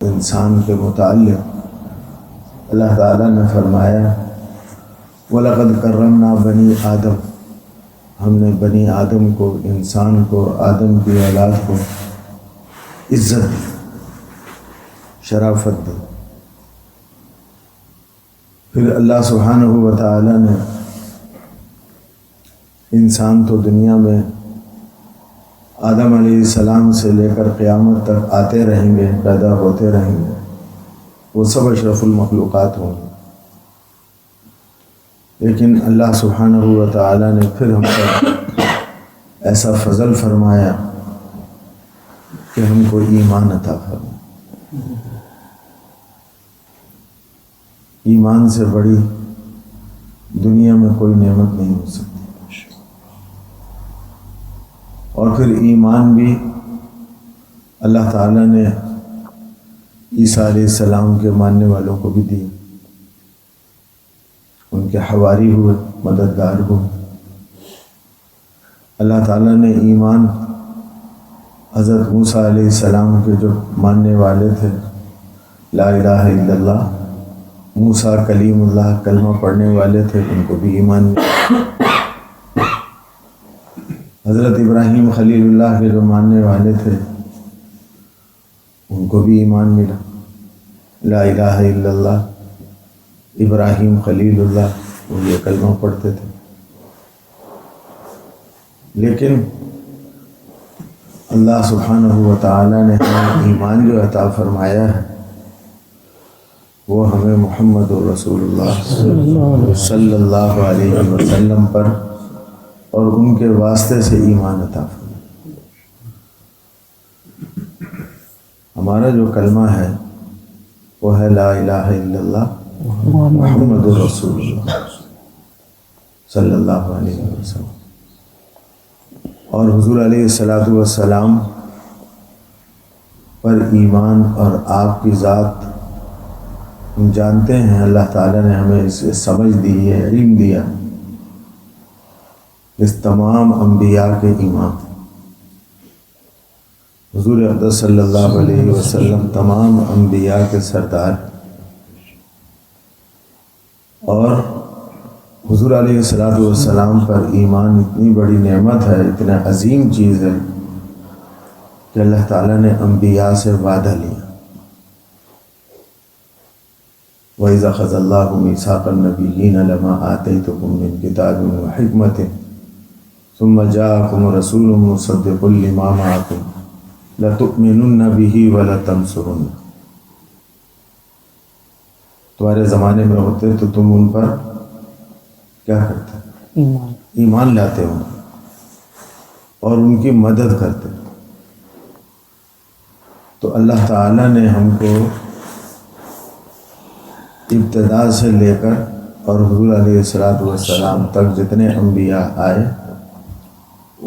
انسان کے متعلق اللہ تعالیٰ نے فرمایا وَلَقَدْ كَرَّمْنَا بَنِي آدم، ہم نے بنی آدم کو، انسان کو، آدم کی اولاد کو عزت دی، شرافت دی۔ پھر اللہ سبحانہ و تعالیٰ نے انسان تو دنیا میں آدم علیہ السلام سے لے کر قیامت تک آتے رہیں گے، پیدا ہوتے رہیں گے، وہ سب اشرف المخلوقات ہوں گے، لیکن اللہ سبحانہ و تعالیٰ نے پھر ہم پر ایسا فضل فرمایا کہ ہم کو ایمان عطا فرمایا۔ ایمان سے بڑی دنیا میں کوئی نعمت نہیں ہو سکتی۔ اور پھر ایمان بھی اللہ تعالیٰ نے عیسیٰ علیہ السلام کے ماننے والوں کو بھی دی، ان کے حواری ہوئے، مددگار ہوئے۔ اللہ تعالیٰ نے ایمان حضرت موسیٰ علیہ السلام کے جو ماننے والے تھے، لا الہ الا اللہ، موسیٰ کلیم اللہ کلمہ پڑھنے والے تھے، ان کو بھی ایمان ملا۔ حضرت ابراہیم خلیل اللہ کے جو ماننے والے تھے، ان کو بھی ایمان ملا، لا الہ الا اللہ، ابراہیم خلیل اللہ، وہ یہ کلمہ پڑھتے تھے۔ لیکن اللہ سبحانہ و تعالیٰ نے ہمیں ایمان جو عطا فرمایا ہے، وہ ہمیں محمد رسول اللہ صلی اللہ علیہ وسلم پر اور ان کے واسطے سے ایمان عطا فرمایا۔ ہمارا جو کلمہ ہے وہ ہے لا الہ الا اللہ محمد رسول اللہ صلی اللہ علیہ وسلم۔ اور حضور علیہ السلام پر ایمان اور آپ کی ذات، ہم جانتے ہیں اللہ تعالیٰ نے ہمیں اسے سمجھ دی ہے، علم دیا، اس تمام انبیاء کے امام حضور اقدس صلی اللہ علیہ وسلم تمام انبیاء کے سردار، اور حضور علیہ السلام پر ایمان اتنی بڑی نعمت ہے، اتنا عظیم چیز ہے کہ اللہ تعالیٰ نے انبیاء سے وعدہ لیا۔ وَإِذَا أَخَذَ اللَّهُ مِيثَاقَ النَّبِيِّينَ لَمَا آتَيْتُكُم مِّن كِتَابٍ وَحِكْمَةٍ ثُمَّ جَاءَكُمْ رَسُولٌ مُّصَدِّقٌ لِّمَا مَعَكُمْ لَتُؤْمِنُنَّ بِهِ وَلَتَنصُرُنَّهُ۔ تمہارے زمانے میں ہوتے تو تم ان پر کیا کرتے؟ ایمان لاتے ہو اور ان کی مدد کرتے۔ تو اللہ تعالیٰ نے ہم کو ابتدا سے لے کر اور حضور علیہ السلام تک جتنے انبیاء آئے،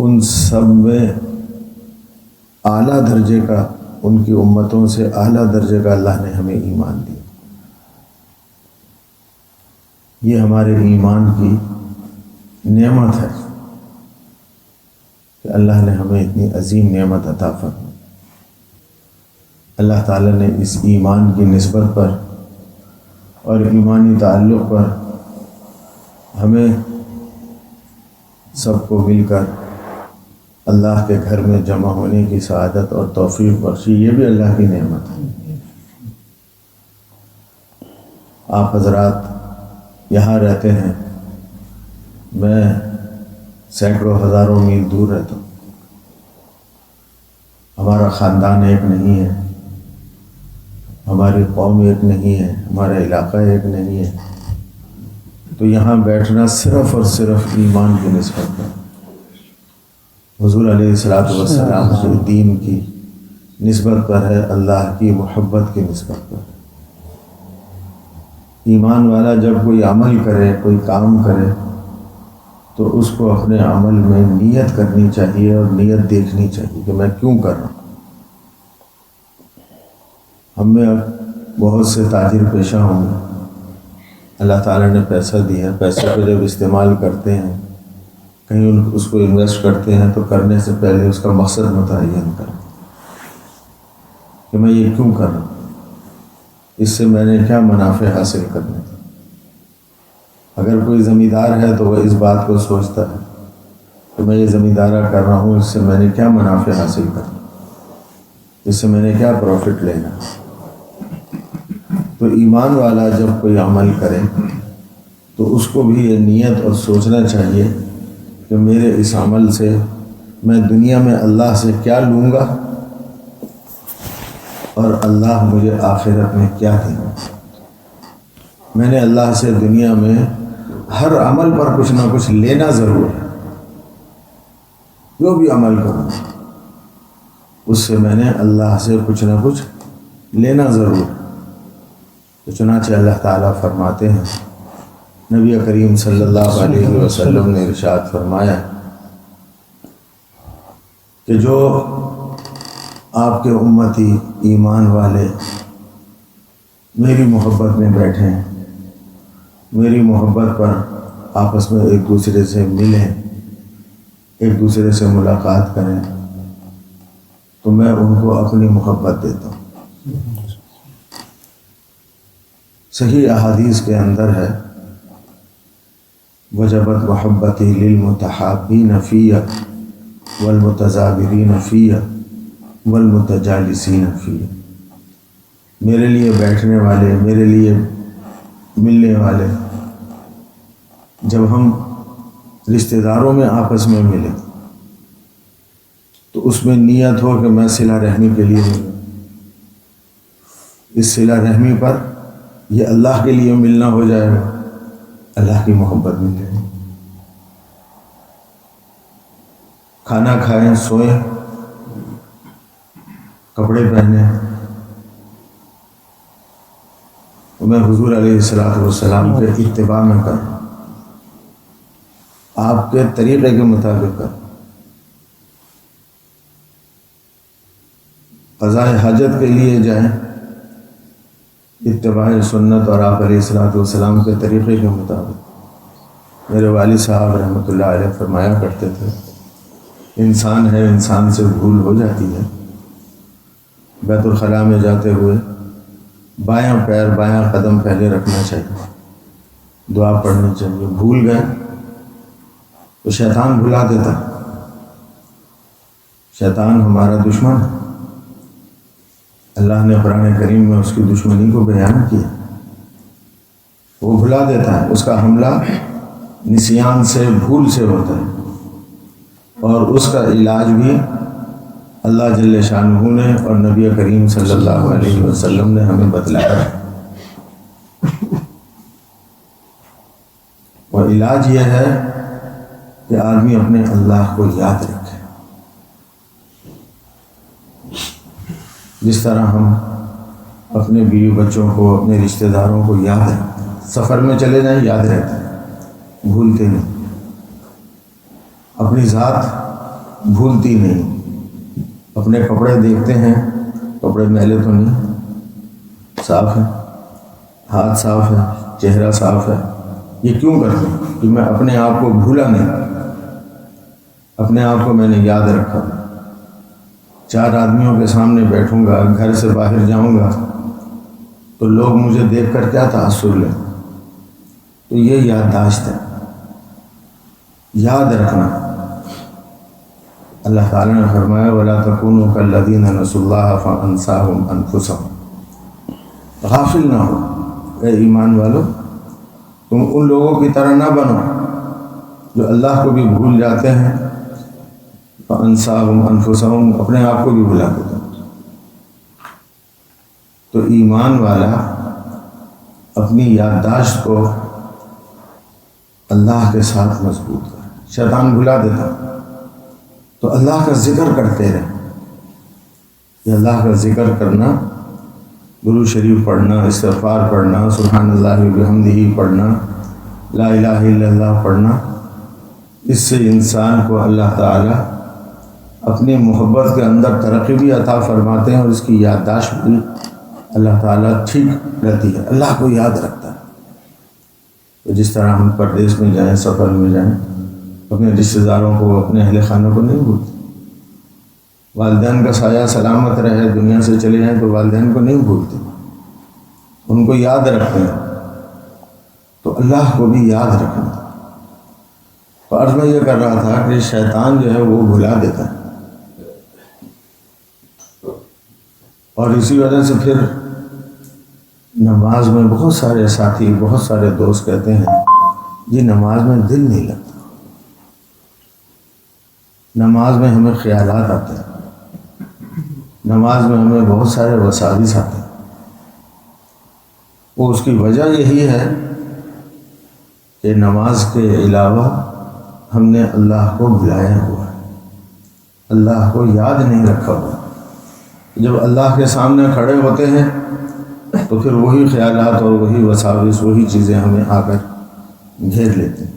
ان سب میں اعلیٰ درجے کا، ان کی امتوں سے اعلیٰ درجے کا اللہ نے ہمیں ایمان دیا۔ یہ ہمارے ایمان کی نعمت ہے کہ اللہ نے ہمیں اتنی عظیم نعمت عطا فرمائی۔ اللہ تعالیٰ نے اس ایمان کی نسبت پر اور ایمانی تعلق پر ہمیں سب کو مل کر اللہ کے گھر میں جمع ہونے کی سعادت اور توفیق بخشی، یہ بھی اللہ کی نعمت ہے۔ آپ حضرات یہاں رہتے ہیں، میں سینکڑوں ہزاروں میل دور رہتا ہوں، ہمارا خاندان ایک نہیں ہے، ہماری قوم ایک نہیں ہے، ہمارا علاقہ ایک نہیں ہے، تو یہاں بیٹھنا صرف اور صرف ایمان کی نسبت پر، حضور علیہ السلام کے دین کی نسبت پر ہے، اللہ کی محبت کی نسبت پر۔ ایمان والا جب کوئی عمل کرے، کوئی کام کرے، تو اس کو اپنے عمل میں نیت کرنی چاہیے اور نیت دیکھنی چاہیے کہ میں کیوں کر رہا ہوں۔ ہم میں اب بہت سے تاجر پیشہ ہوں گے، اللہ تعالیٰ نے پیسہ دیا، پیسے کو جب استعمال کرتے ہیں، کہیں اس کو انویسٹ کرتے ہیں، تو کرنے سے پہلے اس کا مقصد متعین کریں کہ میں یہ کیوں کر رہا ہوں۔ اس سے میں نے کیا منافع حاصل کرنے تھے۔ اگر کوئی زمیندار ہے تو وہ اس بات کو سوچتا ہے کہ میں یہ زمیندارہ کر رہا ہوں، اس سے میں نے کیا منافع حاصل کرنا، اس سے میں نے کیا پروفٹ لینا۔ تو ایمان والا جب کوئی عمل کرے تو اس کو بھی یہ نیت اور سوچنا چاہیے کہ میرے اس عمل سے میں دنیا میں اللہ سے کیا لوں گا اور اللہ مجھے آخرت میں کیا دے گا۔ میں نے اللہ سے دنیا میں ہر عمل پر کچھ نہ کچھ لینا ضرور ہے، جو بھی عمل کروں اس سے میں نے اللہ سے کچھ نہ کچھ لینا ضرور ہے۔ تو چنانچہ اللہ تعالیٰ فرماتے ہیں، نبی کریم صلی اللہ علیہ وسلم نے ارشاد فرمایا کہ جو آپ کے امتی ایمان والے میری محبت میں بیٹھیں، میری محبت پر آپس میں ایک دوسرے سے ملیں، ایک دوسرے سے ملاقات کریں، تو میں ان کو اپنی محبت دیتا ہوں۔ صحیح احادیث کے اندر ہے، وجبت محبتی للمتحابین فیہ والمتزاورین فیہ والمتجالسین فیہ۔ میرے لیے بیٹھنے والے، میرے لیے ملنے والے، جب ہم رشتہ داروں میں آپس میں ملیں تو اس میں نیت ہو کہ میں صلہ رحمی کے لیے ملوں، اس صلہ رحمی پر یہ اللہ کے لیے ملنا ہو جائے گا، اللہ کی محبت مل جائے گی۔ کھانا کھائیں، سوئیں، کپڑے پہنیں، تو میں حضور علیہ السلام کے اتباع میں کروں، آپ کے طریقے کے مطابق کروں۔ قضاء حاجت کے لیے جائیں، اتباع سنت اور آپ علیہ السلام کے طریقے کے مطابق۔ میرے والد صاحب رحمۃ اللہ علیہ فرمایا کرتے تھے، انسان ہے، انسان سے بھول ہو جاتی ہے۔ بیت الخلاء میں جاتے ہوئے بایاں پیر، بایاں قدم پہلے رکھنا چاہیے، دعا پڑھنی چاہیے۔ بھول گئے تو شیطان بھلا دیتا۔ شیطان ہمارا دشمن ہے، اللہ نے قرآن کریم میں اس کی دشمنی کو بیان کیا۔ وہ بھلا دیتا ہے، اس کا حملہ نسیان سے، بھول سے ہوتا ہے، اور اس کا علاج بھی اللہ جل شانہ نے اور نبی کریم صلی اللہ علیہ وسلم نے ہمیں بتلایا ہے۔ اور علاج یہ ہے کہ آدمی اپنے اللہ کو یاد رکھے، جس طرح ہم اپنے بیوی بچوں کو، اپنے رشتہ داروں کو یاد رکھتے ہیں۔ سفر میں چلے جائیں، یاد رہتے ہیں، بھولتے نہیں۔ اپنی ذات بھولتی نہیں۔ اپنے کپڑے دیکھتے ہیں، کپڑے میلے تو نہیں، صاف ہے، ہاتھ صاف ہے، چہرہ صاف ہے۔ یہ کیوں کرتے ہیں؟ کہ میں اپنے آپ کو بھولا نہیں، اپنے آپ کو میں نے یاد رکھا۔ چار آدمیوں کے سامنے بیٹھوں گا، گھر سے باہر جاؤں گا تو لوگ مجھے دیکھ کر کیا تاثر لیں، تو یہ یادداشت ہے، یاد رکھنا۔ اللہ تعالیٰ نے فرمایا وَلَا تَكُونُوا كَالَّذِينَ نَسُوا اللَّهَ فَأَنسَاهُمْ أَنفُسَهُمْ۔ غافل نہ ہو اے ایمان والو، تم ان لوگوں کی طرح نہ بنو جو اللہ کو بھی بھول جاتے ہیں، فَأَنسَاهُمْ أَنفُسَهُمْ، اپنے آپ کو بھی بھلا دیتے ہیں۔ تو ایمان والا اپنی یادداشت کو اللہ کے ساتھ مضبوط کرے۔ شیطان بھلا دیتا، تو اللہ کا ذکر کرتے رہے۔ یہ اللہ کا ذکر کرنا، درود شریف پڑھنا، استغفار پڑھنا، سبحان اللہ وبحمدہ پڑھنا، لا الہ الا اللہ پڑھنا، اس سے انسان کو اللہ تعالیٰ اپنی محبت کے اندر ترقی بھی عطا فرماتے ہیں، اور اس کی یادداشت بھی اللہ تعالیٰ ٹھیک رہتی ہے، اللہ کو یاد رکھتا ہے۔ تو جس طرح ہم پردیس میں جائیں، سفر میں جائیں، اپنے رشتہ داروں کو، اپنے اہل خانہ کو نہیں بھولتے۔ والدین کا سایہ سلامت رہے، دنیا سے چلے جائیں تو والدین کو نہیں بھولتے۔ ان کو یاد رکھیں تو اللہ کو بھی یاد رکھنا۔ تو عرض میں یہ کر رہا تھا کہ شیطان جو ہے وہ بھلا دیتا ہے، اور اسی وجہ سے پھر نماز میں بہت سارے ساتھی، بہت سارے دوست کہتے ہیں جی نماز میں دل نہیں لگتا، نماز میں ہمیں خیالات آتے ہیں، نماز میں ہمیں بہت سارے وساوس آتے ہیں۔ وہ اس کی وجہ یہی ہے کہ نماز کے علاوہ ہم نے اللہ کو بھلایا ہوا ہے، اللہ کو یاد نہیں رکھا ہوا۔ جب اللہ کے سامنے کھڑے ہوتے ہیں تو پھر وہی خیالات اور وہی وساوس، وہی چیزیں ہمیں آ کر گھیر لیتے ہیں۔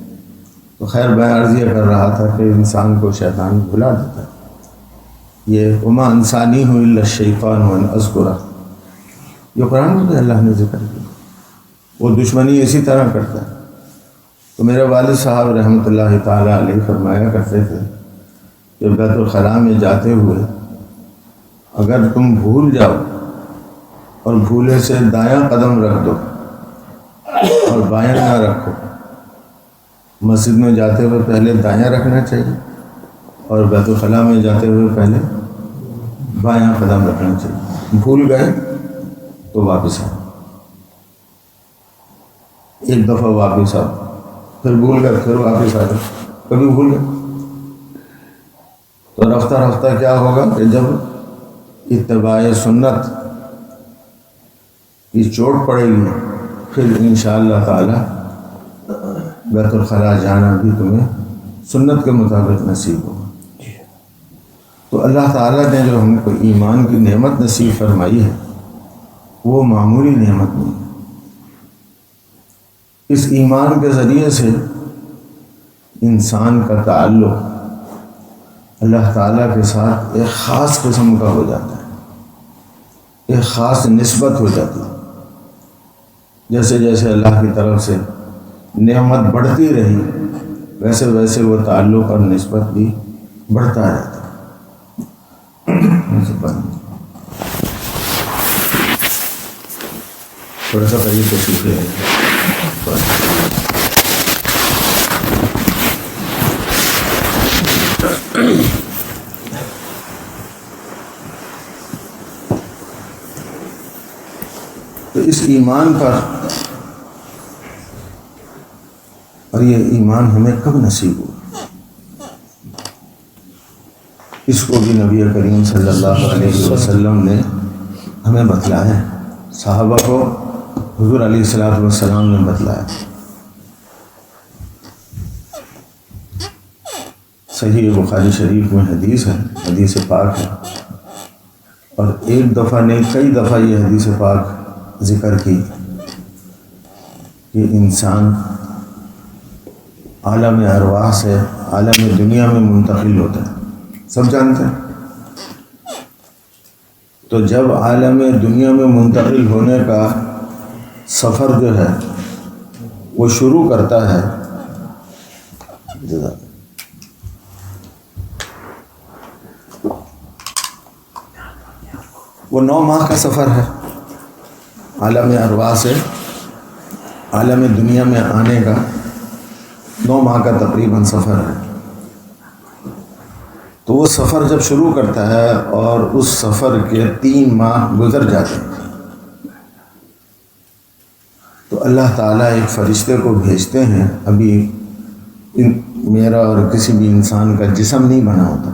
تو خیر میں عرض یہ کر رہا تھا کہ انسان کو شیطان بھلا دیتا ہے۔ یہ وما انسانی ہو الا الشیطان ان اذکرہ، یہ قرآن میں اللہ نے ذکر کیا۔ وہ دشمنی اسی طرح کرتا ہے۔ تو میرے والد صاحب رحمۃ اللہ تعالیٰ علیہ فرمایا کرتے تھے کہ بیت الخلاء میں جاتے ہوئے اگر تم بھول جاؤ اور بھولے سے دایاں قدم رکھ دو اور بایاں نہ رکھو، مسجد میں جاتے ہوئے پہلے دایاں رکھنا چاہیے اور بیت الخلاء میں جاتے ہوئے پہلے بایاں قدم رکھنا چاہیے۔ بھول گئے تو واپس آؤ، ایک دفعہ واپس آؤ، پھر بھول گئے پھر واپس آ جاؤ، کبھی بھول گئے تو رفتہ رفتہ کیا ہوگا کہ جب اتباع سنت کی چوٹ پڑے گی پھر انشاءاللہ تعالی بیت الخلاء جانا بھی تمہیں سنت کے مطابق نصیب ہوگا۔ تو اللہ تعالیٰ نے جو ہم کو ایمان کی نعمت نصیب فرمائی ہے وہ معمولی نعمت نہیں ہے۔ اس ایمان کے ذریعے سے انسان کا تعلق اللہ تعالیٰ کے ساتھ ایک خاص قسم کا ہو جاتا ہے، ایک خاص نسبت ہو جاتی ہے۔ جیسے جیسے اللہ کی طرف سے نعمت بڑھتی رہی ویسے ویسے وہ تعلق اور نسبت بھی بڑھتا رہتا ہے۔ تھوڑا سا پہلے تو سیکھ لیں۔ تو اس ایمان پر، اور یہ ایمان ہمیں کب نصیب ہوا، اس کو بھی نبی کریم صلی اللہ علیہ وسلم نے ہمیں بتلایا، صحابہ کو حضور علیہ الصلوۃ والسلام نے بتلایا۔ صحیح بخاری شریف میں حدیث ہے، حدیث پاک ہے، اور ایک دفعہ نہیں کئی دفعہ یہ حدیث پاک ذکر کی کہ انسان عالم ارواح سے عالم دنیا میں منتقل ہوتا ہے، سب جانتے ہیں۔ تو جب عالم دنیا میں منتقل ہونے کا سفر جو ہے وہ شروع کرتا ہے، وہ 9 ماہ کا سفر ہے، عالم ارواح سے عالم دنیا میں آنے کا 9 ماہ کا تقریباً سفر ہے۔ تو وہ سفر جب شروع کرتا ہے اور اس سفر کے 3 ماہ گزر جاتے ہیں تو اللہ تعالیٰ ایک فرشتے کو بھیجتے ہیں۔ ابھی میرا اور کسی بھی انسان کا جسم نہیں بنا ہوتا،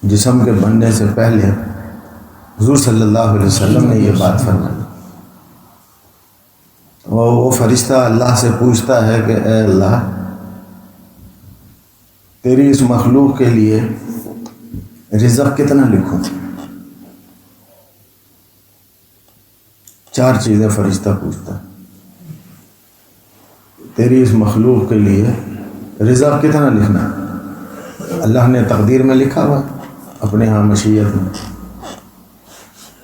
جسم کے بننے سے پہلے حضور صلی اللہ علیہ وسلم نے یہ بات فرمائی، اور وہ فرشتہ اللہ سے پوچھتا ہے کہ اے اللہ، تیری اس مخلوق کے لیے رزق کتنا لکھوں؟ 4 چیزیں فرشتہ پوچھتا ہے، تیری اس مخلوق کے لیے رزق کتنا لکھنا؟ اللہ نے تقدیر میں لکھا ہوا اپنے ہاں مشیت میں،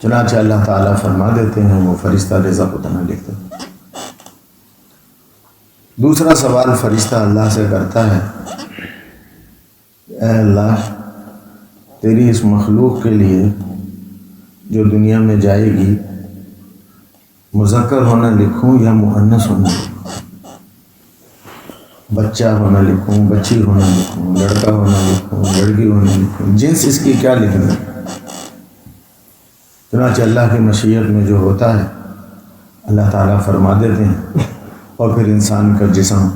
چنانچہ اللہ تعالیٰ فرما دیتے ہیں وہ فرشتہ رزق اتنا لکھتا ہے۔ دوسرا سوال فرشتہ اللہ سے کرتا ہے، اے اللہ، تیری اس مخلوق کے لیے جو دنیا میں جائے گی مذکر ہونا لکھوں یا مؤنث ہونا لکھوں، بچہ ہونا لکھوں، بچی ہونا لکھوں، لڑکا ہونا لکھوں، لڑکی ہونا لکھوں، جنس اس کی کیا لکھنا ہے؟ چنانچہ اللہ کی مشیت میں جو ہوتا ہے اللہ تعالیٰ فرما دیتے ہیں، اور پھر انسان کا جسم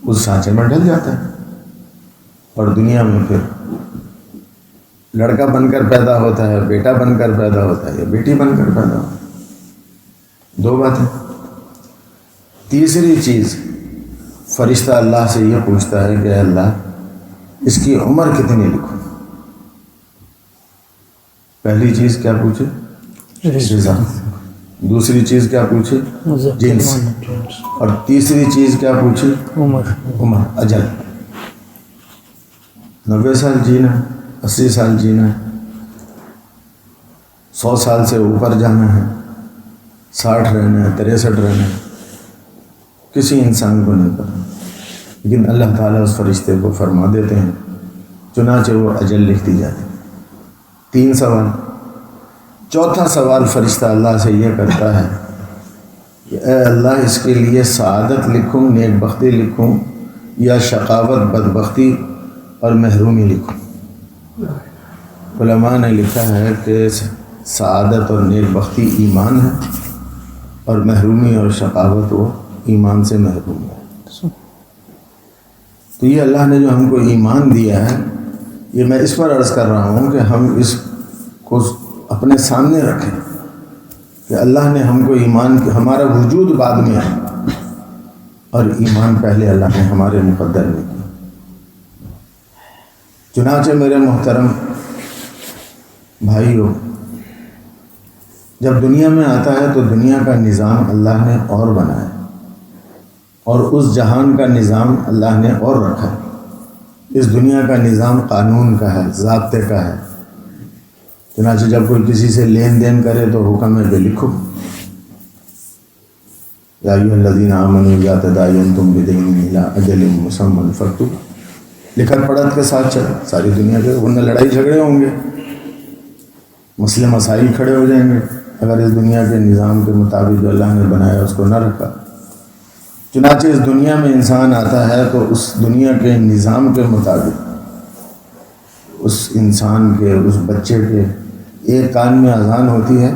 اس سانچے میں ڈل جاتا ہے، اور دنیا میں پھر لڑکا بن کر پیدا ہوتا ہے، بیٹا بن کر پیدا ہوتا ہے یا بیٹی بن کر پیدا ہوتا ہے۔ دو باتیں۔ تیسری چیز، فرشتہ اللہ سے یہ پوچھتا ہے کہ اللہ اس کی عمر کتنی لکھوں؟ پہلی چیز کیا پوچھے؟ رضا۔ دوسری چیز کیا پوچھے؟ جنس۔ اور تیسری چیز کیا پوچھے؟ عمر، اجل۔ 90 سال جینا، 80 سال جینا ہے، 100 سال سے اوپر جانا ہے، 60 رہنا ہے، 63 رہنا ہے، کسی انسان کو نہیں پتا، لیکن اللہ تعالیٰ اس فرشتے کو فرما دیتے ہیں، چنانچہ وہ اجل لکھ دی جاتی ہے۔ 3 سوال۔ چوتھا سوال فرشتہ اللہ سے یہ کرتا ہے کہ اے اللہ اس کے لیے سعادت لکھوں، نیک بختی لکھوں، یا شقاوت، بدبختی اور محرومی لکھوں؟ علماء نے لکھا ہے کہ سعادت اور نیک بختی ایمان ہے، اور محرومی اور شقاوت وہ ایمان سے محروم ہے۔ تو یہ اللہ نے جو ہم کو ایمان دیا ہے، یہ میں اس پر عرض کر رہا ہوں کہ ہم اس کو اپنے سامنے رکھیں کہ اللہ نے ہم کو ایمان، ہمارا وجود بعد میں ہے اور ایمان پہلے اللہ نے ہمارے مقدر میں کیا۔ چنانچہ میرے محترم بھائیوں، جب دنیا میں آتا ہے تو دنیا کا نظام اللہ نے اور بنایا، اور اس جہان کا نظام اللہ نے اور رکھا ہے۔ اس دنیا کا نظام قانون کا ہے، ضابطے کا ہے۔ چنانچہ جب کوئی کسی سے لین دین کرے تو حکم ہے کہ لکھو، یا ایھا الذین آمنوا اذا تداینتم بدین الی اجل مسمى فاکتبوہ، لکھت پڑھت کے ساتھ چلو۔ ساری دنیا کے ورنہ لڑائی جھگڑے ہوں گے، مسئلے مسائل کھڑے ہو جائیں گے اگر اس دنیا کے نظام کے مطابق جو اللہ نے بنایا اس کو نہ رکھا۔ چنانچہ اس دنیا میں انسان آتا ہے تو اس دنیا کے نظام کے مطابق اس انسان کے، اس بچے کے ایک کان میں اذان ہوتی ہے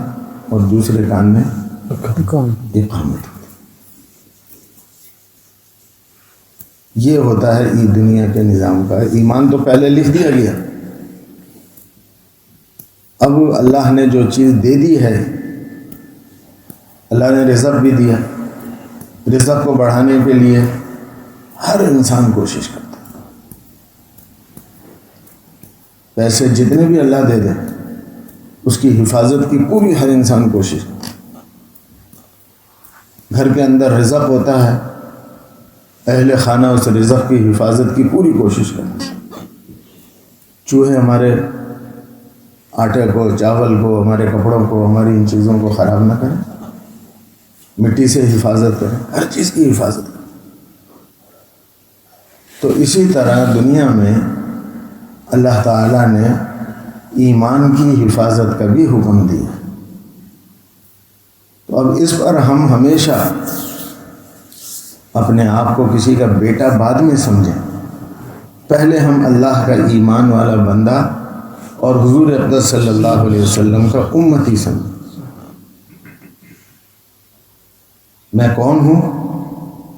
اور دوسرے کان میں اقامت ہوتی ہے۔ یہ ہوتا ہے دنیا کے نظام کا۔ ایمان تو پہلے لکھ دیا گیا، اب اللہ نے جو چیز دے دی ہے، اللہ نے رزق بھی دیا، رزق کو بڑھانے کے لیے ہر انسان کوشش کرتا ہے۔ پیسے جتنے بھی اللہ دے دے، اس کی حفاظت کی پوری ہر انسان کوشش کرتا ہے۔ گھر کے اندر رزق ہوتا ہے، اہل خانہ اس رزق کی حفاظت کی پوری کوشش کرتے ہیں۔ چوہے ہمارے آٹے کو، چاول کو، ہمارے کپڑوں کو، ہماری ان چیزوں کو خراب نہ کریں، مٹی سے حفاظت کریں، ہر چیز کی حفاظت کریں۔ تو اسی طرح دنیا میں اللہ تعالیٰ نے ایمان کی حفاظت کا بھی حکم دیا۔ تو اب اس پر ہم ہمیشہ اپنے آپ کو کسی کا بیٹا بعد میں سمجھیں، پہلے ہم اللہ کا ایمان والا بندہ اور حضور اقدس صلی اللہ علیہ وسلم کا امتی سمجھیں۔ میں کون ہوں؟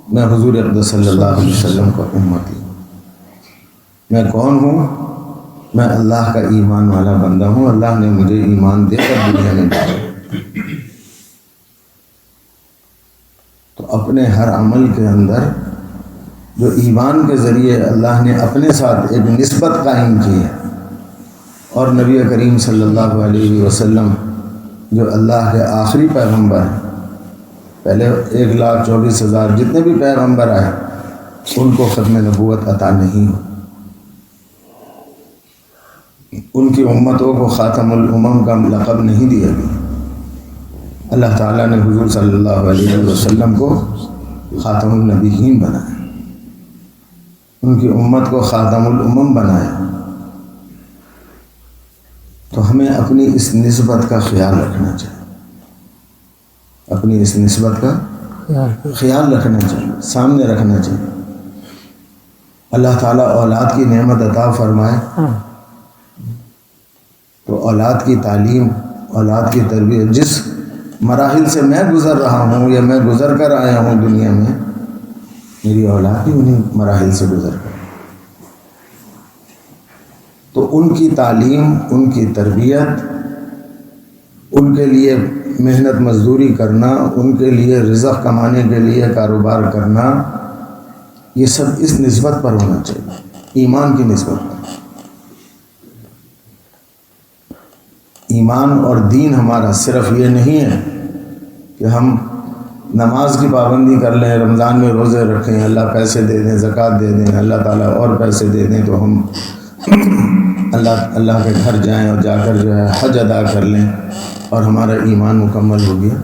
میں حضور اقدس صلی اللہ علیہ وسلم کا امتی ہوں۔ میں کون ہوں؟ میں اللہ کا ایمان والا بندہ ہوں، اللہ نے مجھے ایمان دے کر دنیا میں ڈالا۔ تو اپنے ہر عمل کے اندر جو ایمان کے ذریعے اللہ نے اپنے ساتھ ایک نسبت قائم کی ہے، اور نبی کریم صلی اللہ علیہ وسلم جو اللہ کے آخری پیغمبر ہیں، پہلے 1,24,000 جتنے بھی پیغمبر آئے ان کو ختم نبوت عطا نہیں ہو، ان کی امتوں کو خاتم الامم کا لقب نہیں دیا گیا۔ اللہ تعالیٰ نے حضور صلی اللہ علیہ وسلم کو خاتم النبیین بنایا، ان کی امت کو خاتم الامم بنایا۔ تو ہمیں اپنی اس نسبت کا خیال رکھنا چاہیے، اپنی اپنی اس نسبت کا خیال رکھنا چاہیے، سامنے رکھنا چاہیے۔ اللہ تعالیٰ اولاد کی نعمت عطا فرمائے تو اولاد کی تعلیم، اولاد کی تربیت، جس مراحل سے میں گزر رہا ہوں یا میں گزر کر آیا ہوں دنیا میں، میری اولاد بھی انہیں مراحل سے گزر کر، تو ان کی تعلیم، ان کی تربیت، ان کے لیے محنت مزدوری کرنا، ان کے لیے رزق کمانے کے لیے کاروبار کرنا، یہ سب اس نسبت پر ہونا چاہیے، ایمان کی نسبت پر۔ ایمان اور دین ہمارا صرف یہ نہیں ہے کہ ہم نماز کی پابندی کر لیں، رمضان میں روزے رکھیں، اللہ پیسے دے دیں، زکوٰۃ دے دیں، اللہ تعالیٰ اور پیسے دے دیں تو ہم اللہ کے گھر جائیں اور جا کر جو ہے حج ادا کر لیں اور ہمارا ایمان مکمل ہو گیا۔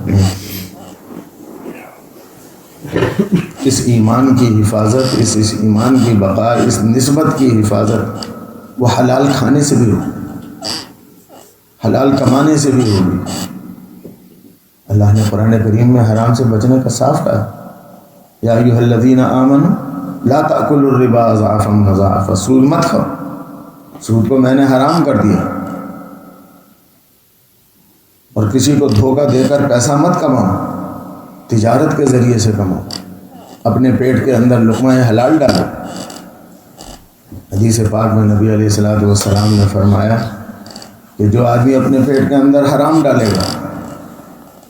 اس ایمان کی حفاظت، اس ایمان کی بقا، اس نسبت کی حفاظت وہ حلال کھانے سے بھی ہوگی، حلال کمانے سے بھی ہوگی۔ اللہ نے قرآن کریم میں حرام سے بچنے کا صاف کہا، یا ایھا الذین آمنوا لا تأکلوا الربا اضعافا مضاعفا، سود مت کھاؤ، سود کو میں نے حرام کر دیا، اور کسی کو دھوکہ دے کر پیسہ مت کماؤ، تجارت کے ذریعے سے کماؤ، اپنے پیٹ کے اندر لقمہ حلال ڈالو۔ حدیث پاک میں نبی علیہ الصلوۃ والسلام نے فرمایا کہ جو آدمی اپنے پیٹ کے اندر حرام ڈالے گا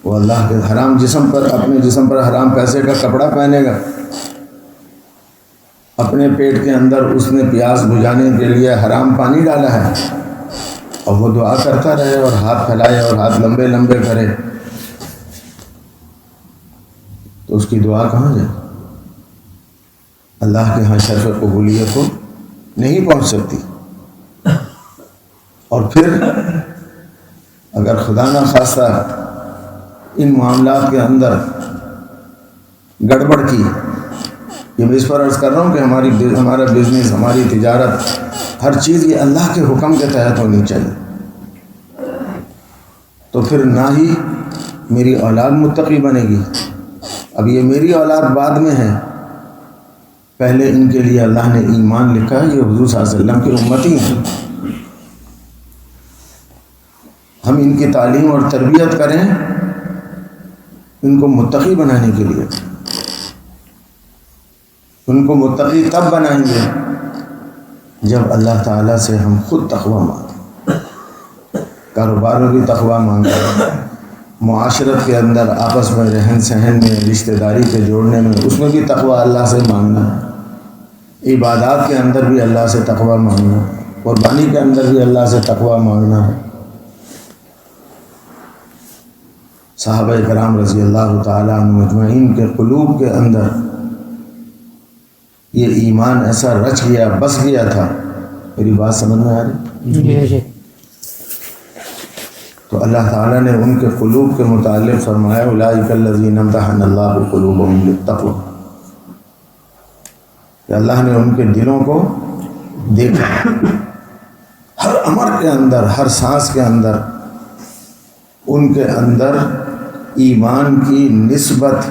وہ اللہ کے حرام جسم پر، اپنے جسم پر حرام پیسے کا کپڑا پہنے گا، اپنے پیٹ کے اندر اس نے پیاس بجھانے کے لیے حرام پانی ڈالا ہے، اور وہ دعا کرتا رہے اور ہاتھ پھیلائے اور ہاتھ لمبے لمبے کرے، تو اس کی دعا کہاں جائے؟ اللہ کے ہاں شرف قبولیت کو نہیں پہنچ سکتی۔ اور پھر اگر خدا نہ خواستہ ان معاملات کے اندر گڑبڑ کی، یہ میں اس پر عرض کر رہا ہوں کہ ہمارا بزنس، ہماری تجارت، ہر چیز یہ اللہ کے حکم کے تحت ہونی چاہیے، تو پھر نہ ہی میری اولاد متقی بنے گی۔ اب یہ میری اولاد بعد میں ہے، پہلے ان کے لیے اللہ نے ایمان لکھا ہے، یہ حضور صلی اللہ علیہ وسلم کی امتی ہیں۔ ہم ان کی تعلیم اور تربیت کریں ان کو متقی بنانے کے لیے۔ ان کو متقی تب بنائیں گے جب اللہ تعالیٰ سے ہم خود تقویٰ مانگیں، کاروبار میں بھی تقویٰ مانگیں، معاشرت کے اندر آپس میں رہن سہن میں، رشتہ داری کے جوڑنے میں، اس میں بھی تقویٰ اللہ سے مانگنا ہے، عبادات کے اندر بھی اللہ سے تقویٰ مانگنا ہے، قربانی کے اندر بھی اللہ سے تقویٰ مانگنا ہے۔ صحابہ کرام رضی اللہ تعالیٰ عنہ مجمعین کے قلوب کے اندر یہ ایمان ایسا رچ گیا، بس گیا تھا۔ میری بات سمجھ میں آ رہی؟ جی۔ تو اللہ تعالیٰ نے ان کے قلوب کے متعلق فرمایا اولئک الذین امتحن اللہ قلوبہم للتقوی، کہ اللہ نے ان کے دلوں کو دیکھا، ہر امر کے اندر، ہر سانس کے اندر ان کے اندر ایمان کی نسبت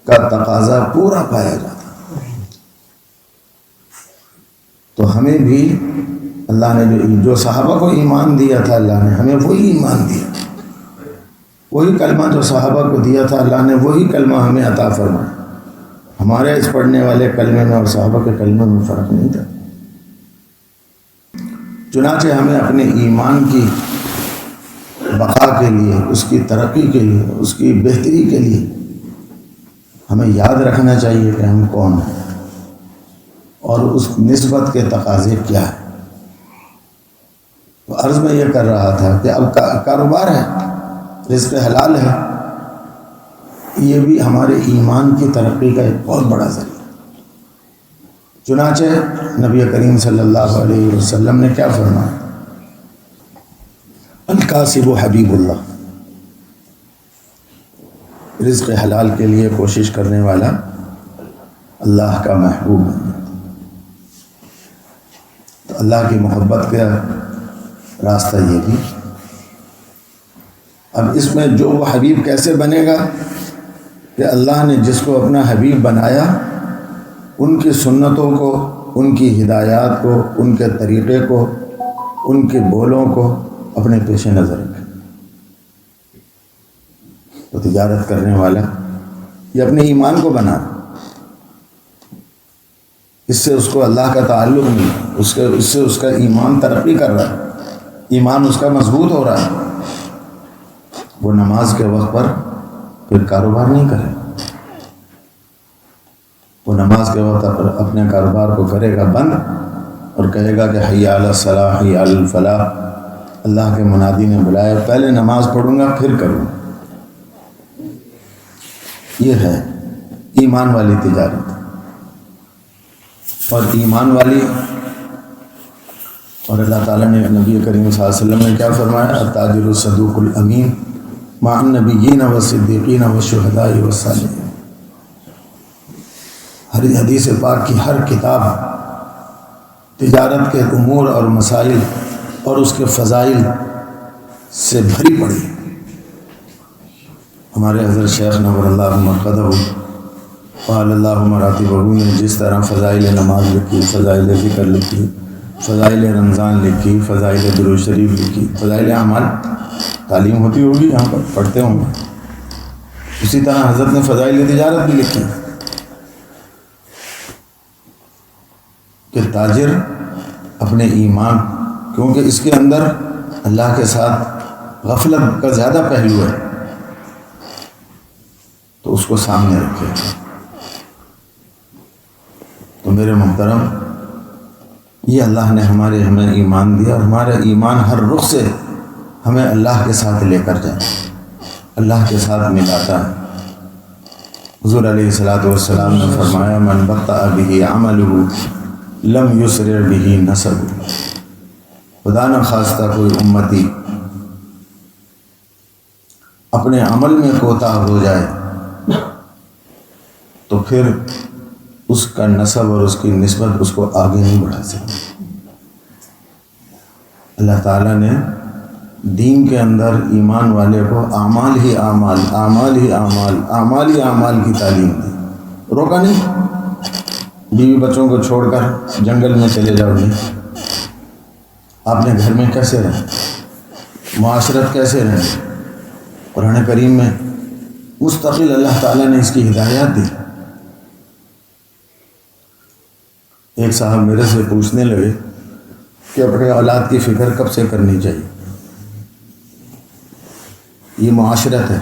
کا تقاضا پورا پایا جاتا۔ تو ہمیں بھی اللہ نے جو صحابہ کو ایمان دیا تھا، اللہ نے ہمیں وہی ایمان دیا، وہی کلمہ جو صحابہ کو دیا تھا اللہ نے وہی کلمہ ہمیں عطا فرمایا۔ ہمارے اس پڑھنے والے کلمے میں اور صحابہ کے کلمے میں فرق نہیں تھا۔ چنانچہ ہمیں اپنے ایمان کی بقا کے لیے، اس کی ترقی کے لیے، اس کی بہتری کے لیے ہمیں یاد رکھنا چاہیے کہ ہم کون ہیں اور اس نسبت کے تقاضے کیا ہیں۔ تو عرض میں یہ کر رہا تھا کہ اب کاروبار ہے، رزق حلال ہے، یہ بھی ہمارے ایمان کی ترقی کا ایک بہت بڑا ذریعہ۔ چنانچہ نبی کریم صلی اللہ علیہ وسلم نے کیا فرمایا؟ الکاسب حبیب اللہ، رزق حلال کے لیے کوشش کرنے والا اللہ کا محبوب بن جاتا۔ تو اللہ کی محبت کا راستہ یہ بھی، اب اس میں جو وہ حبیب کیسے بنے گا کہ اللہ نے جس کو اپنا حبیب بنایا ان کی سنتوں کو، ان کی ہدایات کو، ان کے طریقے کو، ان کے بولوں کو اپنے پیش نظر رکھے۔ تو تجارت کرنے والا یہ اپنے ایمان کو بنا، اس سے اس کو اللہ کا تعلق نہیں، اس سے اس کا ایمان ترقی کر رہا ہے، ایمان اس کا مضبوط ہو رہا ہے۔ وہ نماز کے وقت پر پھر کاروبار نہیں کرے، وہ نماز کے وقت پر اپنے کاروبار کو کرے گا بند اور کہے گا کہ حی علی الصلاح حی علی الفلاح، اللہ کے منادی نے بلایا، پہلے نماز پڑھوں گا پھر کروں گا۔ یہ ہے ایمان والی تجارت۔ اور ایمان والی، اور اللہ تعالیٰ نے نبی کریم صلی اللہ علیہ وسلم نے کیا فرمایا؟ التاجر الصدوق الامین مع النبیین والصدیقین والشہداء والصالحین۔ ہر حدیث پاک کی ہر کتاب تجارت کے امور اور مسائل اور اس کے فضائل سے بھری پڑی۔ ہمارے حضرت شیخ نور اللہ مرقدہ قال اللہ مراتبہ نے جس طرح فضائل نماز لکھی، فضائل ذکر لکھی، فضائل رمضان لکھی، فضائل درود شریف لکھی، فضائل اعمال تعلیم ہوتی ہوگی یہاں پر پڑھتے ہوں گے، اسی طرح حضرت نے فضائل تجارت بھی لکھی کہ تاجر اپنے ایمان، کیونکہ اس کے اندر اللہ کے ساتھ غفلت کا زیادہ پہلو ہے، تو اس کو سامنے رکھے۔ تو میرے محترم، یہ اللہ نے ہمیں ایمان دیا، اور ہمارا ایمان ہر رخ سے ہمیں اللہ کے ساتھ لے کر جائے، اللہ کے ساتھ ملاتا ہے۔ حضور علیہ الصلوۃ والسلام نے فرمایا من بطأ به عملہ لم یسرع به نسبہ۔ خدا نہ خواستہ کوئی امتی اپنے عمل میں کوتاہ ہو جائے تو پھر اس کا نسب اور اس کی نسبت اس کو آگے نہیں بڑھا سکتی۔ اللہ تعالیٰ نے دین کے اندر ایمان والے کو اعمال ہی اعمال، اعمال ہی اعمال، اعمال ہی اعمال کی تعلیم دی، روکا نہیں۔ بیوی بچوں کو چھوڑ کر جنگل میں چلے جاؤ نہیں، آپ نے گھر میں کیسے رہیں، معاشرت کیسے رہیں؟ قرآن کریم میں مستقل اللہ تعالیٰ نے اس کی ہدایات دی۔ ایک صاحب میرے سے پوچھنے لگے کہ اپنے اولاد کی فکر کب سے کرنی چاہیے؟ یہ معاشرت ہے،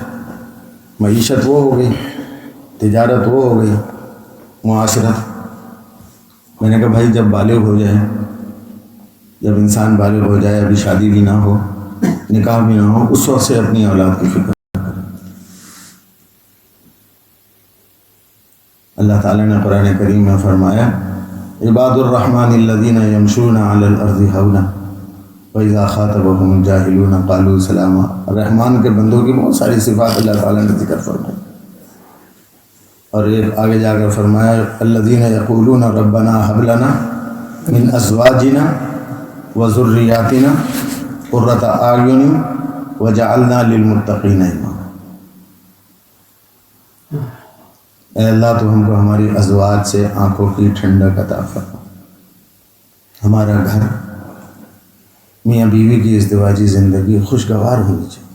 معیشت وہ ہو گئی، تجارت وہ ہو گئی، معاشرت۔ میں نے کہا بھائی جب بالغ ہو جائے، جب انسان بالغ ہو جائے، ابھی شادی بھی نہ ہو، نکاح بھی نہ ہو، اس وقت سے اپنی اولاد کی فکر کریں۔ اللہ تعالیٰ نے قرآن کریم میں فرمایا عباد الرحمن الذین یمشون علی الارض ہونا وَإِذَا خَاطَبَهُمُ الْجَاهِلُونَ قَالُوا سَلَامًا۔ رحمان کے بندوں کی بہت ساری صفات اللہ تعالیٰ نے ذکر فرمائی، اور ایک آگے جا کر فرمایا الذین یقولون ربنا هب لنا من ازواجنا وذریاتنا قرۃ اعین وجعلنا للمتقین اماما۔ اے اللہ تو ہم کو ہماری ازواج سے آنکھوں کی ٹھنڈک عطا فرما، ہمارا گھر میاں بیوی کی ازدواجی زندگی خوشگوار ہونی چاہیے،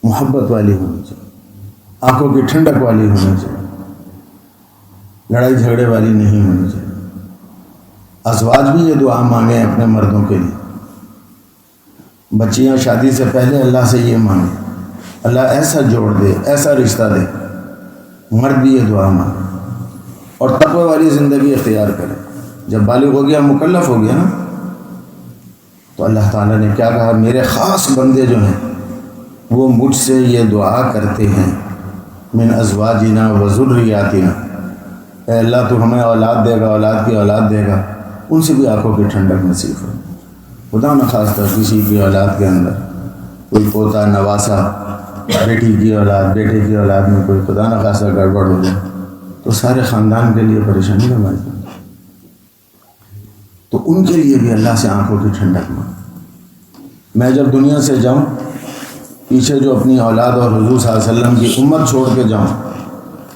محبت والی ہونی چاہیے، آنکھوں کی ٹھنڈک والی ہونی چاہیے، لڑائی جھگڑے والی نہیں ہونی چاہیے۔ ازواج بھی یہ دعا مانگیں اپنے مردوں کے لیے، بچیاں شادی سے پہلے اللہ سے یہ مانگیں اللہ ایسا جوڑ دے، ایسا رشتہ دے۔ مرد بھی یہ دعا مانگے اور تقوی والی زندگی اختیار کرے۔ جب بالغ ہو گیا، مکلف ہو گیا نا، تو اللہ تعالیٰ نے کیا کہا؟ میرے خاص بندے جو ہیں وہ مجھ سے یہ دعا کرتے ہیں من ازواجنا وذریاتنا، اے اللہ تو ہمیں اولاد دے گا، اولاد کی اولاد دے گا، ان سے بھی آنکھوں کی ٹھنڈک نصیب ہو۔ خدا نہ خواستہ کسی کی اولاد کے اندر کوئی پوتا نواسا، بیٹی کی اولاد، بیٹے کی اولاد میں کوئی خدا نہ خواستہ گڑبڑ ہو جائے تو سارے خاندان کے لیے پریشانی کا باعث بنتا ہے۔ تو ان کے لیے بھی اللہ سے آنکھوں کی ٹھنڈک مانگ۔ میں جب دنیا سے جاؤں پیچھے جو اپنی اولاد اور حضور صلی اللہ علیہ وسلم کی امت چھوڑ کے جاؤں،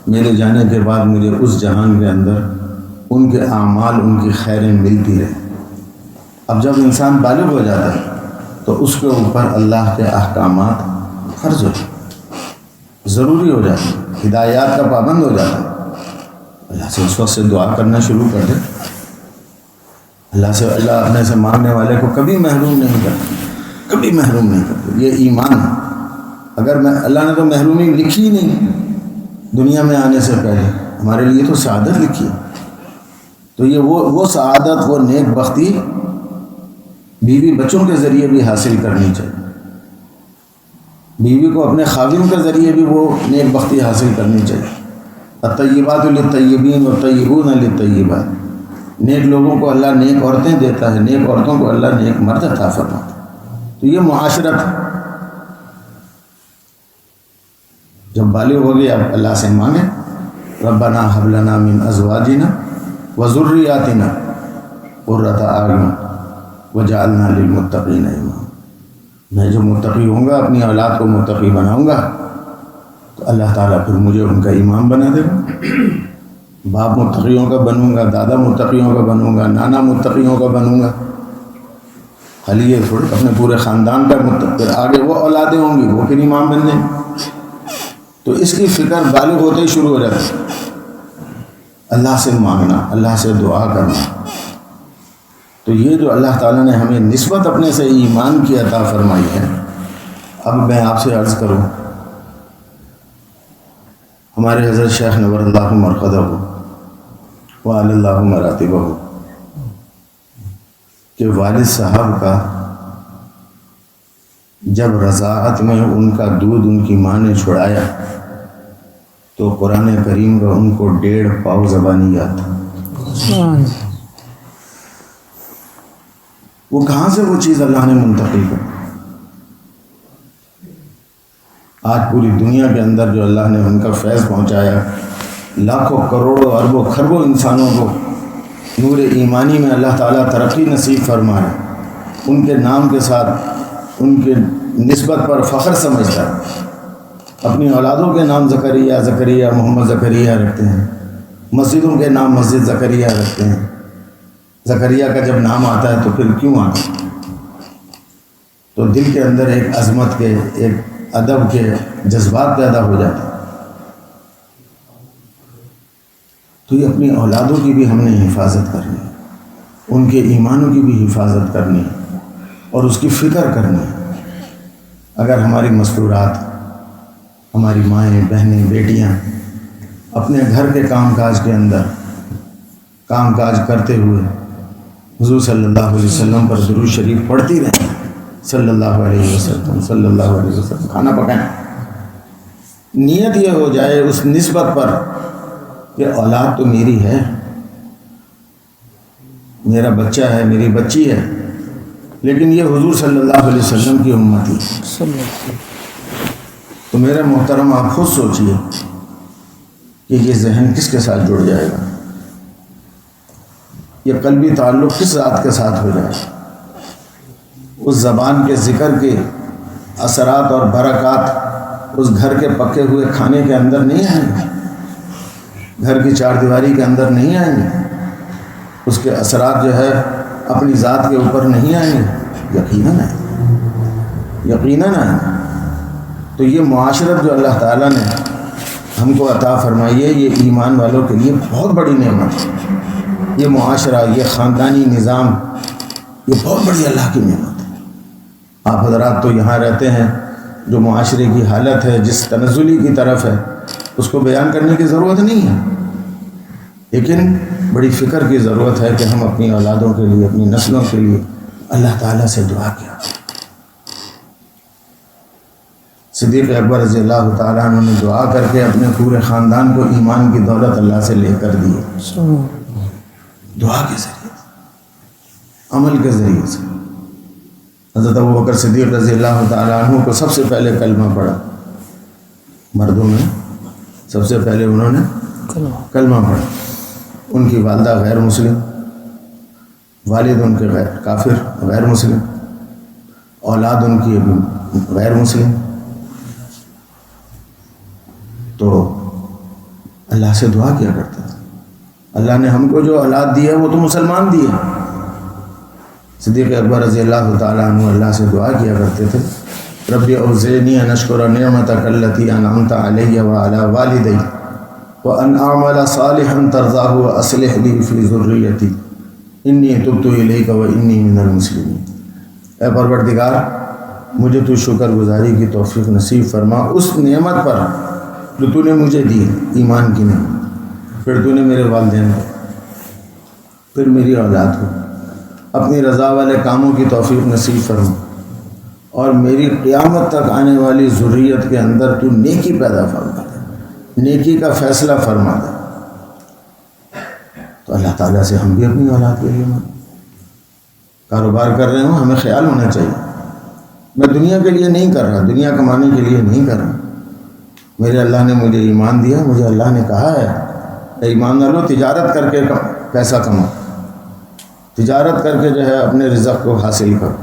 میرے جانے کے بعد مجھے اس جہان کے اندر ان کے اعمال، ان کی خیریں ملتی رہیں۔ اب جب انسان بالغ ہو جاتا ہے تو اس کے اوپر اللہ کے احکامات فرض ہو جاتے، ضروری ہو جاتے، ہدایات کا پابند ہو جاتا ہے۔ اللہ سے اس وقت سے دعا کرنا شروع کر دے۔ اللہ اپنے سے مانگنے والے کو کبھی محروم نہیں کرتا، کبھی محروم نہیں کرتا۔ یہ ایمان ہے۔ اگر اللہ نے تو محرومی لکھی ہی نہیں دنیا میں آنے سے پہلے، ہمارے لیے تو سعادت لکھی ہے۔ تو یہ وہ سعادت، وہ نیک بختی بیوی بچوں کے ذریعے بھی حاصل کرنی چاہیے۔ بیوی کو اپنے خاوند کے ذریعے بھی وہ نیک بختی حاصل کرنی چاہیے۔ الطیبات للطیبین والطیبون للطیبات، نیک لوگوں کو اللہ نیک عورتیں دیتا ہے، نیک عورتوں کو اللہ نیک مرد عطا فرماتا ہے۔ تو یہ معاشرت جب بالغ ہو گئی، اب اللہ سے مانگے ربنا هب لنا من ازواجنا وذریاتنا قرۃ اعین وجعلنا للمتقین اماما۔ میں جو متقی ہوں گا، اپنی اولاد کو متقی بناؤں گا، تو اللہ تعالیٰ پھر مجھے ان کا امام بنا دے گا۔ باپ متقیوں کا بنوں گا، دادا متقیوں کا بنوں گا، نانا متقیوں کا بنوں گا۔ خالی یہ تھوڑے اپنے پورے خاندان کا متقی، آگے وہ اولادیں ہوں گی، وہ پھر امام بن جائیں گے۔ تو اس کی فکر بالغ ہوتے ہی شروع ہو جاتی ہے۔ اللہ سے مانگنا، اللہ سے دعا کرنا۔ تو یہ جو اللہ تعالیٰ نے ہمیں نسبت اپنے سے ایمان کی عطا فرمائی ہے، اب میں آپ سے عرض کروں، ہمارے حضرت شیخ نور اللہ مرقدہ وعلی اللہ مراتبہ کہ والد صاحب کا جب رضاعت میں ان کا دودھ ان کی ماں نے چھڑایا تو قرآن کریم کا ان کو 1.5 پاؤ زبانی یاد تھا۔ وہ کہاں سے وہ چیز اللہ نے منتقل کر؟ آج پوری دنیا کے اندر جو اللہ نے ان کا فیض پہنچایا، لاکھوں کروڑوں اربوں خربوں انسانوں کو نور ایمانی میں اللہ تعالیٰ ترقی نصیب فرما ہے، ان کے نام کے ساتھ ان کے نسبت پر فخر سمجھتا ہے۔ اپنی اولادوں کے نام زکریا محمد زکریا رکھتے ہیں، مسجدوں کے نام مسجد زکریا رکھتے ہیں۔ زکریا کا جب نام آتا ہے تو پھر کیوں آتا ہے؟ تو دل کے اندر ایک عظمت کے، ایک ادب کے جذبات پیدا ہو جاتے ہیں۔ تو یہ اپنی اولادوں کی بھی ہم نے حفاظت کرنی ہے، ان کے ایمانوں کی بھی حفاظت کرنی ہے اور اس کی فکر کرنی ہے۔ اگر ہماری مستورات، ہماری مائیں، بہنیں، بیٹیاں اپنے گھر کے کام کاج کے اندر کام کاج کرتے ہوئے حضور صلی اللہ علیہ وسلم پر درود شریف پڑھتی رہیں، صلی اللہ علیہ وسلم صلی اللہ علیہ وسلم، کھانا پکائیں، نیت یہ ہو جائے اس نسبت پر کہ اولاد تو میری ہے، میرا بچہ ہے، میری بچی ہے، لیکن یہ حضور صلی اللہ علیہ وسلم کی امتی ہے۔ تو میرے محترم آپ خود سوچئے کہ یہ ذہن کس کے ساتھ جڑ جائے گا، یہ قلبی تعلق کس ذات کے ساتھ ہو جائے گا۔ اس زبان کے ذکر کے اثرات اور برکات اس گھر کے پکے ہوئے کھانے کے اندر نہیں آئیں گے، گھر کی چار دیواری کے اندر نہیں آئیں گے، اس کے اثرات جو ہے اپنی ذات کے اوپر نہیں آئیں گے، یقیناً آئیں، یقیناً آئیں۔ تو یہ معاشرت جو اللہ تعالیٰ نے ہم کو عطا فرمائی ہے، یہ ایمان والوں کے لیے بہت بڑی نعمت ہے۔ یہ معاشرہ، یہ خاندانی نظام، یہ بہت بڑی اللہ کی نعمت ہے۔ آپ حضرات تو یہاں رہتے ہیں، جو معاشرے کی حالت ہے، جس تنزلی کی طرف ہے، اس کو بیان کرنے کی ضرورت نہیں ہے، لیکن بڑی فکر کی ضرورت ہے کہ ہم اپنی اولادوں کے لیے، اپنی نسلوں کے لیے اللہ تعالیٰ سے دعا کیا۔ صدیق اکبر رضی اللہ تعالیٰ عنہ نے دعا کر کے اپنے پورے خاندان کو ایمان کی دولت اللہ سے لے کر دی، دعا کے ذریعے، عمل کے ذریعے سے۔ حضرت ابوبکر صدیق رضی اللہ تعالیٰ عنہ کو سب سے پہلے کلمہ پڑھا، مردوں میں سب سے پہلے انہوں نے کلمہ پڑھا۔ ان کی والدہ غیر مسلم، والد ان کے کافر غیر مسلم، اولاد ان کی غیر مسلم، تو اللہ سے دعا کیا کرتا تھا. اللہ نے ہم کو جو اولاد دی ہے وہ تو مسلمان دی ہے. صدیق اکبر رضی اللہ تعالیٰ عنہ اللہ سے دعا کیا کرتے تھے رب اوزعنی ان اشکر نعمتک التی انعمت علی وعلی والدی وان اعمل صالحا ترضاہ واصلح لی فی ذریتی انی تبت الیک وانی من المسلمین. اے پروردگار مجھے تو شکر گزاری کی توفیق نصیب فرما اس نعمت پر جو تو نے مجھے دی ایمان کی نعمت، پھر تو نے میرے والدین کو، پھر میری اولاد کو اپنی رضا والے کاموں کی توفیق نصیب فرما، اور میری قیامت تک آنے والی ذریت کے اندر تو نیکی پیدا فرما دے، نیکی کا فیصلہ فرما دے. تو اللہ تعالیٰ سے ہم بھی اپنی اولاد کے لیے کاروبار کر رہے ہوں ہمیں خیال ہونا چاہیے میں دنیا کے لیے نہیں کر رہا، دنیا کمانے کے لیے نہیں کر رہا. میرے اللہ نے مجھے ایمان دیا، مجھے اللہ نے کہا ہے اے ایمان والو تجارت کر کے پیسہ کماؤ، تجارت کر کے جو ہے اپنے رزق کو حاصل کرو،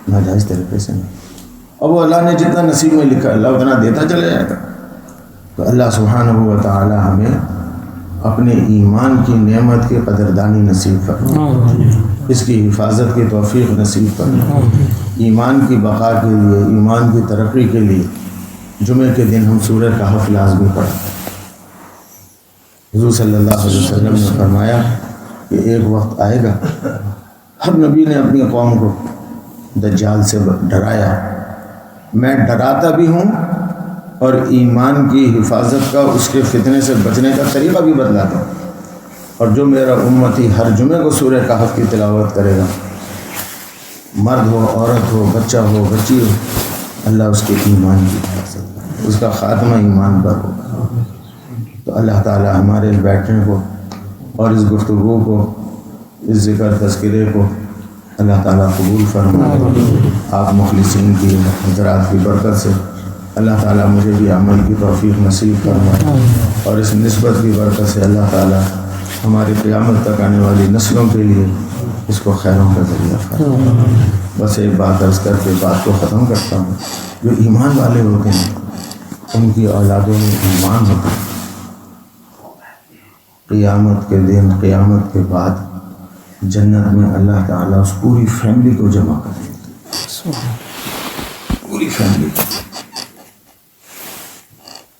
ناجائز طریقے سے نہیں. اب وہ اللہ نے جتنا نصیب میں لکھا اللہ اتنا دیتا چلے جائے گا. تو اللہ سبحانہ و تعالی ہمیں اپنے ایمان کی نعمت کی قدردانی نصیب فرمائے، اس کی حفاظت کی توفیق نصیب فرمائے. ایمان کی بقا کے لیے، ایمان کی ترقی کے لیے جمعے کے دن ہم سورہ کہف لازمی پڑھیں. حضور صلی اللہ علیہ وسلم نے فرمایا کہ ایک وقت آئے گا، ہر نبی نے اپنی قوم کو دجال سے ڈرایا، میں ڈراتا بھی ہوں اور ایمان کی حفاظت کا، اس کے فتنے سے بچنے کا طریقہ بھی بتلاتا ہوں. اور جو میرا امتی ہر جمعے کو سورہ کہف کی تلاوت کرے گا، مرد ہو، عورت ہو، بچہ ہو، بچی ہو، اللہ اس کے ایمان کی حفاظت، اس کا خاتمہ ایمان پر ہوگا. تو اللہ تعالی ہمارے بیٹھنے کو اور اس گفتگو کو، اس ذکر تذکرے کو اللہ تعالیٰ قبول فرمائے. آپ مخلصین کی حضرات کی برکت سے اللہ تعالیٰ مجھے بھی عمل کی توفیق نصیب فرمائے، اور اس نسبت کی برکت سے اللہ تعالیٰ ہماری قیامت تک آنے والی نسلوں کے لیے اس کو خیروں کا ذریعہ فرمائے. بس ایک بات عرض کر کے بات کو ختم کرتا ہوں. جو ایمان والے ہوتے ہیں ان کی اولادوں میں ایمان ہوتا ہے. قیامت کے دن، قیامت کے بعد جنت میں اللہ تعالیٰ اس پوری فیملی کو جمع کرے گا، پوری فیملی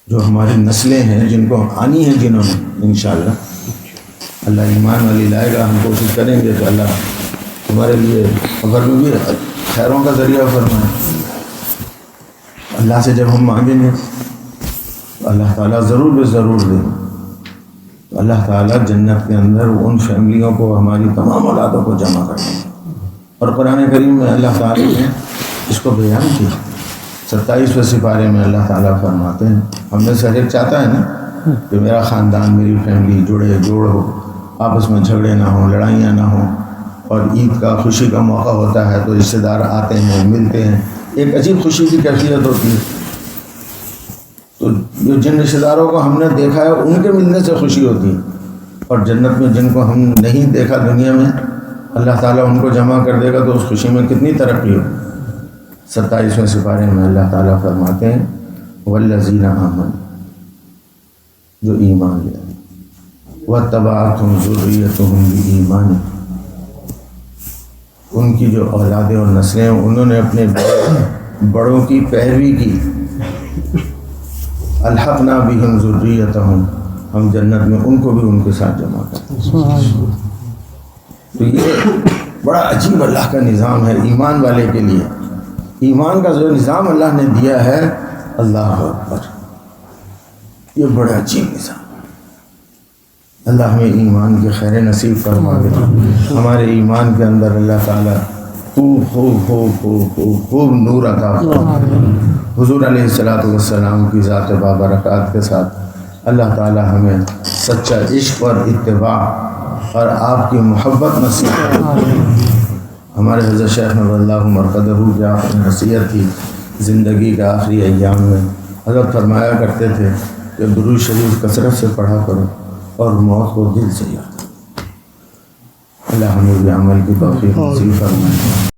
جو ہماری نسلیں ہیں، جن کو آنی ہیں، جنہوں نے انشاءاللہ اللہ ایمان والی لائے گا. ہم کوشش کریں گے کہ اللہ ہمارے لیے مگر بھی خیروں کا ذریعہ فرمائے. اللہ سے جب ہم مانگیں گے تو اللہ تعالیٰ ضرور بے ضرور دے. تو اللہ تعالیٰ جنت کے اندر ان فیملیوں کو، ہماری تمام اولادوں کو جمع کر دیں. اور قرآن کریم میں اللہ تعالیٰ نے اس کو بیان کیا. 27ویں سپارے میں اللہ تعالیٰ فرماتے ہیں، ہم میں سے ہر ایک چاہتا ہے نا کہ میرا خاندان، میری فیملی جڑے جوڑ ہو، آپس میں جھگڑے نہ ہوں، لڑائیاں نہ ہوں. اور عید کا، خوشی کا موقع ہوتا ہے تو رشتہ دار آتے ہیں، ملتے ہیں، ایک عجیب خوشی کی کیفیت ہوتی ہے. تو جن رشتہ داروں کو ہم نے دیکھا ہے ان کے ملنے سے خوشی ہوتی ہے، اور جنت میں جن کو ہم نہیں دیکھا دنیا میں اللہ تعالیٰ ان کو جمع کر دے گا تو اس خوشی میں کتنی ترقی ہو. 27ویں سپارے میں اللہ تعالیٰ فرماتے ہیں والذین آمنوا، جو ایمان لے آئے، واتبعتہم ذریتہم بایمان، ان کی جو اولادیں اور نسلیں ہیں انہوں نے اپنے بڑوں کی پیروی کی، الحقنا بہم ذریتہم، ہم جنت میں ان کو بھی ان کے ساتھ جمع کرتے ہیں. تو یہ بڑا عجیب اللہ کا نظام ہے ایمان والے کے لیے. ایمان کا جو نظام اللہ نے دیا ہے، اللہ اکبر، یہ بڑا عجیب نظام. اللہ ہمیں ایمان کی خیر نصیب فرمائے. ہمارے ایمان کے اندر اللہ تعالیٰ خوب نور عطا فرمائے. حضور علیہ السلام کی ذات بابرکات کے ساتھ اللہ تعالیٰ ہمیں سچا عشق اور اتباع اور آپ کی محبت نصیب فرمائے. ہمارے حضرت شیخ نور اللہ مرقدہ کی آخری نصیحت تھی زندگی کے آخری ایام میں. حضرت فرمایا کرتے تھے کہ درود شریف کثرت سے پڑھا کرو اور موت کو دل سے یاد. اللہ ہمیں بھی عمل کی توفیق نصیب فرمائے.